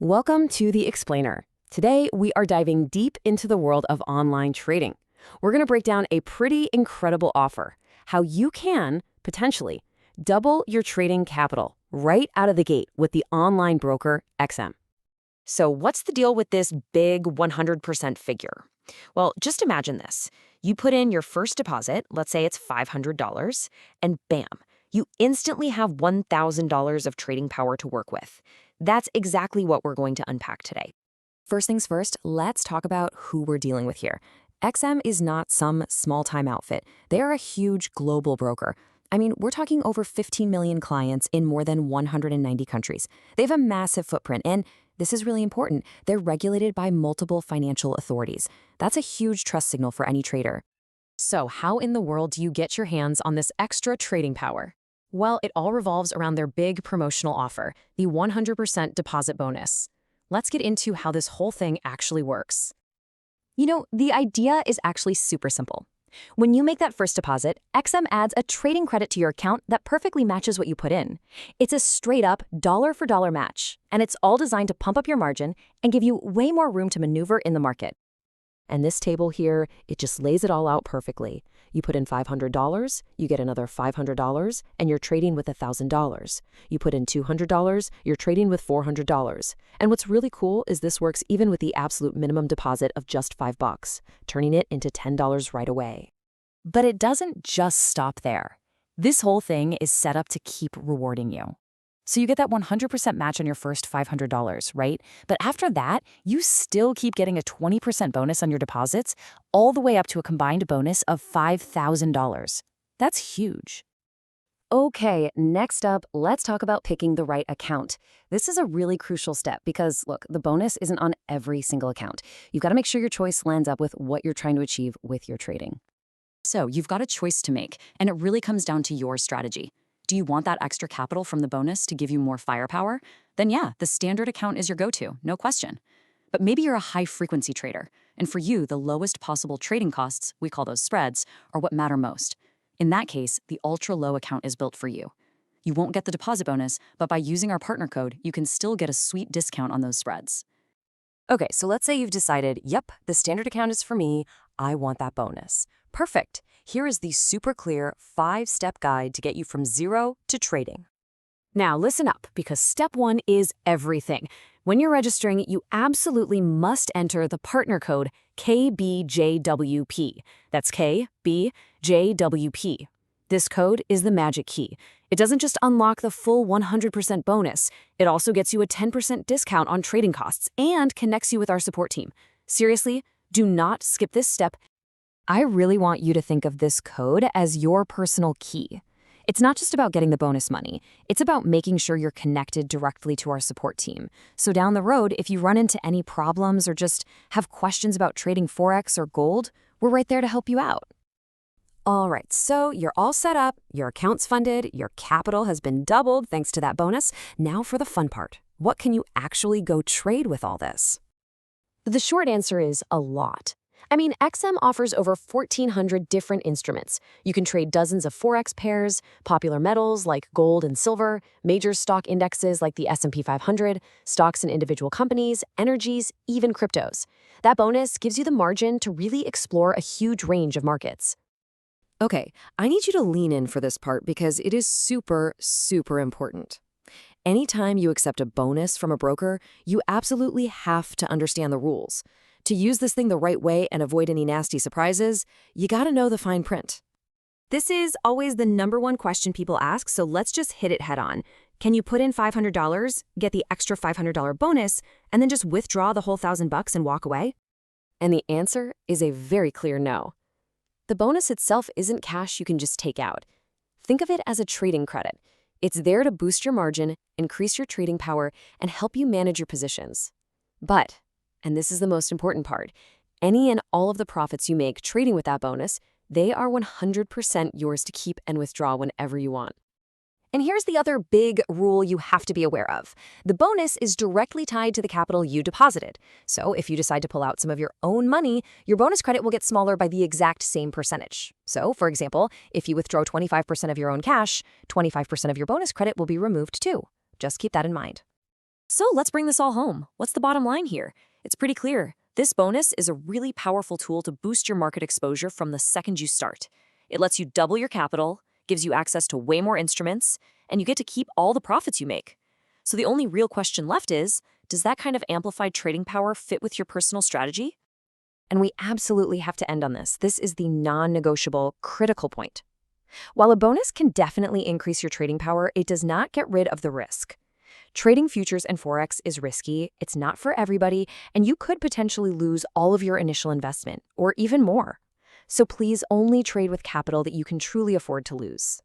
Welcome to The Explainer. Today, we are diving deep into the world of online trading. We're going to break down a pretty incredible offer, how you can, potentially, double your trading capital right out of the gate with the online broker XM. So what's the deal with this big 100% figure? Well, just imagine this. You put in your first deposit, let's say it's $500, and bam, you instantly have $1,000 of trading power to work with. That's exactly what we're going to unpack today. First things first, let's talk about who we're dealing with here. XM is not some small-time outfit. They are a huge global broker. I mean, we're talking over 15 million clients in more than 190 countries. They have a massive footprint, and this is really important. They're regulated by multiple financial authorities. That's a huge trust signal for any trader. So how in the world do you get your hands on this extra trading power? Well, it all revolves around their big promotional offer, the 100% deposit bonus. Let's get into how this whole thing actually works. You know, the idea is actually super simple. When you make that first deposit, XM adds a trading credit to your account that perfectly matches what you put in. It's a straight-up dollar-for-dollar match, and it's all designed to pump up your margin and give you way more room to maneuver in the market. And this table here, it just lays it all out perfectly. You put in $500, you get another $500, and you're trading with $1,000. You put in $200, you're trading with $400. And what's really cool is this works even with the absolute minimum deposit of just $5, turning it into $10 right away. But it doesn't just stop there. This whole thing is set up to keep rewarding you. So you get that 100% match on your first $500, right? But after that, you still keep getting a 20% bonus on your deposits, all the way up to a combined bonus of $5,000. That's huge. Okay, next up, let's talk about picking the right account. This is a really crucial step because, look, the bonus isn't on every single account. You've got to make sure your choice lands up with what you're trying to achieve with your trading. So you've got a choice to make, and it really comes down to your strategy. Do you want that extra capital from the bonus to give you more firepower? Then yeah, the standard account is your go-to, no question. But maybe you're a high-frequency trader, and for you, the lowest possible trading costs, we call those spreads, are what matter most. In that case, the ultra-low account is built for you. You won't get the deposit bonus, but by using our partner code, you can still get a sweet discount on those spreads. Okay, so let's say you've decided, yep, the standard account is for me. I want that bonus. Perfect. Here is the super clear 5-step guide to get you from zero to trading. Now listen up, because step 1 is everything. When you're registering, you absolutely must enter the partner code KBJWP. That's KBJWP. This code is the magic key. It doesn't just unlock the full 100% bonus. It also gets you a 10% discount on trading costs and connects you with our support team. Seriously, do not skip this step. I really want you to think of this code as your personal key. It's not just about getting the bonus money. It's about making sure you're connected directly to our support team. So down the road, if you run into any problems or just have questions about trading Forex or gold, we're right there to help you out. All right, so you're all set up, your account's funded, your capital has been doubled thanks to that bonus. Now for the fun part. What can you actually go trade with all this? The short answer is a lot. I mean, XM offers over 1,400 different instruments. You can trade dozens of Forex pairs, popular metals like gold and silver, major stock indexes like the S&P 500, stocks in individual companies, energies, even cryptos. That bonus gives you the margin to really explore a huge range of markets. Okay, I need you to lean in for this part because it is super, super important. Anytime you accept a bonus from a broker, you absolutely have to understand the rules. To use this thing the right way and avoid any nasty surprises, you gotta know the fine print. This is always the #1 question people ask, so let's just hit it head on. Can you put in $500, get the extra $500 bonus, and then just withdraw the whole $1,000 and walk away? And the answer is a very clear no. The bonus itself isn't cash you can just take out. Think of it as a trading credit. It's there to boost your margin, increase your trading power, and help you manage your positions. But, and this is the most important part, any and all of the profits you make trading with that bonus, they are 100% yours to keep and withdraw whenever you want. And here's the other big rule you have to be aware of. The bonus is directly tied to the capital you deposited. So if you decide to pull out some of your own money, your bonus credit will get smaller by the exact same percentage. So, for example, if you withdraw 25% of your own cash, 25% of your bonus credit will be removed too. Just keep that in mind. So let's bring this all home. What's the bottom line here? It's pretty clear. This bonus is a really powerful tool to boost your market exposure from the second you start. It lets you double your capital, gives you access to way more instruments, and you get to keep all the profits you make. So the only real question left is, does that kind of amplified trading power fit with your personal strategy? And we absolutely have to end on this. This is the non-negotiable, critical point. While a bonus can definitely increase your trading power, it does not get rid of the risk. Trading futures and Forex is risky, it's not for everybody, and you could potentially lose all of your initial investment, or even more. So please only trade with capital that you can truly afford to lose.